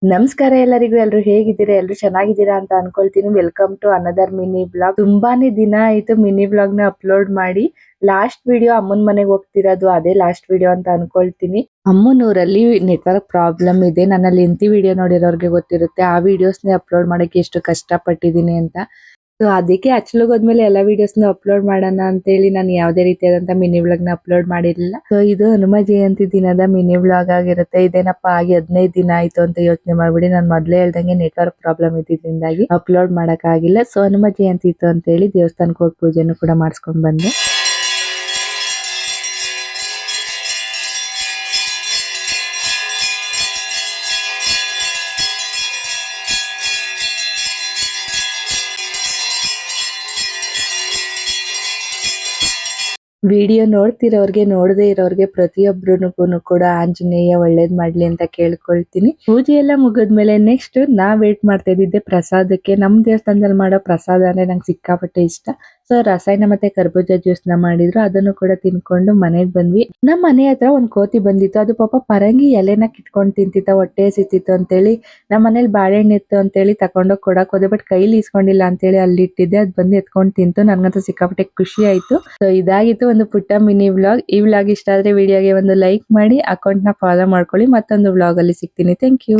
ನಮಸ್ಕಾರ ಎಲ್ಲರಿಗೂ. ಎಲ್ರು ಹೇಗಿದ್ದೀರಾ? ಎಲ್ರು ಚೆನ್ನಾಗಿದ್ದೀರಾ ಅಂತ ಅನ್ಕೊಳ್ತೀನಿ. Welcome to another mini blog. ತುಂಬಾನೇ ದಿನ ಆಯ್ತು ಮಿನಿ ಬ್ಲಾಗ್ ನ ಅಪ್ಲೋಡ್ ಮಾಡಿ. ಲಾಸ್ಟ್ ವಿಡಿಯೋ ಅಮ್ಮನ್ ಮನೆಗೆ ಹೋಗ್ತಿರೋದು ಅದೇ ಲಾಸ್ಟ್ ವಿಡಿಯೋ ಅಂತ ಅನ್ಕೊಳ್ತೀನಿ. ಅಮ್ಮನೂರಲ್ಲಿ ನೆಟ್ವರ್ಕ್ ಪ್ರಾಬ್ಲಮ್ ಇದೆ. ನನ್ನಲ್ಲಿ ಇಂತಿ ವಿಡಿಯೋ ನೋಡಿರೋರ್ಗೆ ಗೊತ್ತಿರುತ್ತೆ ಆ ವಿಡಿಯೋಸ್ನೇ ಅಪ್ಲೋಡ್ ಮಾಡಕ್ಕೆ ಎಷ್ಟು ಕಷ್ಟ ಪಟ್ಟಿದ್ದೀನಿ ಅಂತ. ಸೊ ಅದಕ್ಕೆ ಅಚ್ಚಲಿಗೆ ಹೋದ್ಮೇಲೆ ಎಲ್ಲ ವಿಡಿಯೋಸ್ನ ಅಪ್ಲೋಡ್ ಮಾಡೋಣ ಅಂತೇಳಿ ನಾನು ಯಾವುದೇ ರೀತಿಯಾದಂತ ಮಿನಿ ಬ್ಲಾಗ್ ನ ಅಪ್ಲೋಡ್ ಮಾಡಿರಲಿಲ್ಲ. ಸೊ ಇದು ಹನುಮ ಜಯಂತಿ ದಿನದ ಮಿನಿ ಬ್ಲಾಗ್ ಆಗಿರುತ್ತೆ. ಇದೇನಪ್ಪ ಆಗಿ 15 ದಿನ ಆಯ್ತು ಅಂತ ಯೋಚನೆ ಮಾಡ್ಬಿಡಿ. ನಾನು ಮೊದ್ಲೇ ಹೇಳ್ದಂಗೆ ನೆಟ್ವರ್ಕ್ ಪ್ರಾಬ್ಲಮ್ ಇದ್ದಿದ್ರಿಂದಾಗಿ ಅಪ್ಲೋಡ್ ಮಾಡಕ್ ಆಗಿಲ್ಲ. ಸೊ ಹನುಮ ಜಯಂತಿ ಇತ್ತು ಅಂತ ಹೇಳಿ ದೇವಸ್ಥಾನಕ್ಕೆ ಹೋಗಿ ಪೂಜೆನೂ ಕೂಡ ಮಾಡಿಸ್ಕೊಂಡ್ ಬಂದೆ. ವಿಡಿಯೋ ನೋಡ್ತಿರೋರ್ಗೆ ನೋಡದೇ ಇರೋರ್ಗೆ ಪ್ರತಿಯೊಬ್ಬರಿಗೂ ಕೂಡ ಆಂಜನೇಯ ಒಳ್ಳೇದ್ ಮಾಡ್ಲಿ ಅಂತ ಕೇಳ್ಕೊಳ್ತೀನಿ. ಪೂಜೆ ಎಲ್ಲ ಮುಗಿದ್ಮೇಲೆ ನೆಕ್ಸ್ಟ್ ನಾ ವೇಟ್ ಮಾಡ್ತಾ ಇದ್ದಿದ್ದೆ ಪ್ರಸಾದಕ್ಕೆ. ನಮ್ ದೇವಸ್ಥಾನದಲ್ಲಿ ಮಾಡೋ ಪ್ರಸಾದ ಅಂದ್ರೆ ನಂಗೆ ಸಿಕ್ಕಾಪಟ್ಟೆ ಇಷ್ಟ. ಸೊ ರಸಾಯನ ಮತ್ತೆ ಕರ್ಬೂಜ ಜ್ಯೂಸ್ ನ ಮಾಡಿದ್ರು, ಅದನ್ನು ಕೂಡ ತಿನ್ಕೊಂಡು ಮನೆಗ್ ಬಂದ್ವಿ. ನಮ್ ಮನೆ ಹತ್ರ ಒಂದ್ ಕೋತಿ ಬಂದಿತ್ತು. ಅದು ಪಾಪ ಪರಂಗಿ ಎಲೆನ ಕಿತ್ಕೊಂಡ್ ತಿಂತಿತ್ತ, ಹೊಟ್ಟೆ ಸಿತ್ತಿತ್ತು ಅಂತೇಳಿ ನಮ್ಮ ಮನೇಲಿ ಬಾಳೆಹಣ್ಣು ಇತ್ತು ಅಂತೇಳಿ ತಕೊಂಡೋಗಿ ಕೊಡಕ್ ಹೋದೆ. ಬಟ್ ಕೈಲಿ ಇಸ್ಕೊಂಡಿಲ್ಲ ಅಂತೇಳಿ ಅಲ್ಲಿ ಇಟ್ಟಿದ್ದೆ. ಅದ್ ಬಂದು ಎತ್ಕೊಂಡ್ ತಿಂತು. ನನ್ಗಂತೂ ಸಿಕ್ಕಾಪಟ್ಟೆ ಖುಷಿ ಆಯ್ತು. ಸೊ ಇದಾಗಿತ್ತು ಒಂದು ಪುಟ್ಟ ಮಿನಿ ವ್ಲಾಗ್. ಈ ವ್ಲಾಗ್ ಇಷ್ಟ ಆದ್ರೆ ವಿಡಿಯೋಗೆ ಒಂದು ಲೈಕ್ ಮಾಡಿ, ಅಕೌಂಟ್ ನ ಫಾಲೋ ಮಾಡ್ಕೊಳ್ಳಿ. ಮತ್ತೊಂದು ವ್ಲಾಗ್ ಅಲ್ಲಿ ಸಿಗ್ತೀನಿ. Thank you.